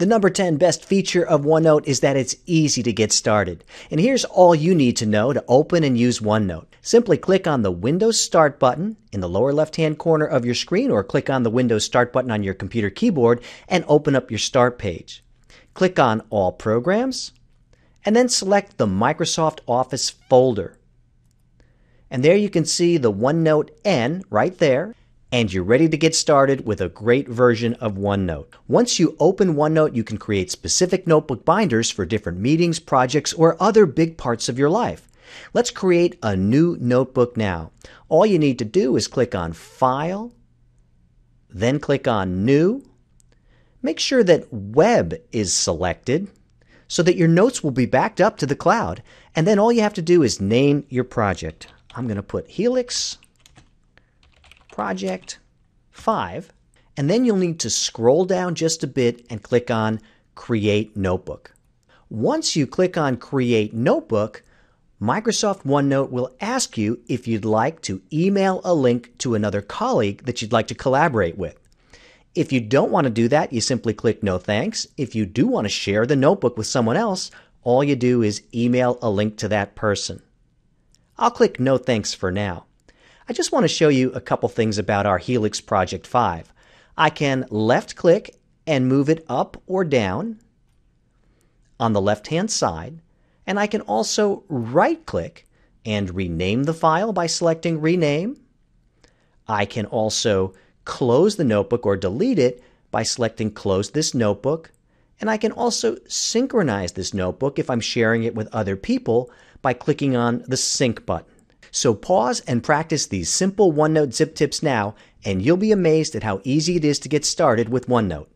The number 10 best feature of OneNote is that it's easy to get started. And here's all you need to know to open and use OneNote. Simply click on the Windows Start button in the lower left-hand corner of your screen, or click on the Windows Start button on your computer keyboard and open up your Start page. Click on All Programs and then select the Microsoft Office folder. And there you can see the OneNote N right there. And you're ready to get started with a great version of OneNote. Once you open OneNote, you can create specific notebook binders for different meetings, projects, or other big parts of your life. Let's create a new notebook now. All you need to do is click on File, then click on New. Make sure that Web is selected so that your notes will be backed up to the cloud. And then all you have to do is name your project. I'm going to put Helix Project 5, and then you'll need to scroll down just a bit and click on Create Notebook. Once you click on Create Notebook, Microsoft OneNote will ask you if you'd like to email a link to another colleague that you'd like to collaborate with. If you don't want to do that, you simply click No Thanks. If you do want to share the notebook with someone else, all you do is email a link to that person. I'll click No Thanks for now. I just want to show you a couple things about our Helix Project 5. I can left-click and move it up or down on the left-hand side, and I can also right-click and rename the file by selecting Rename. I can also close the notebook or delete it by selecting Close this notebook, and I can also synchronize this notebook if I'm sharing it with other people by clicking on the Sync button. So pause and practice these simple OneNote zip tips now, and you'll be amazed at how easy it is to get started with OneNote.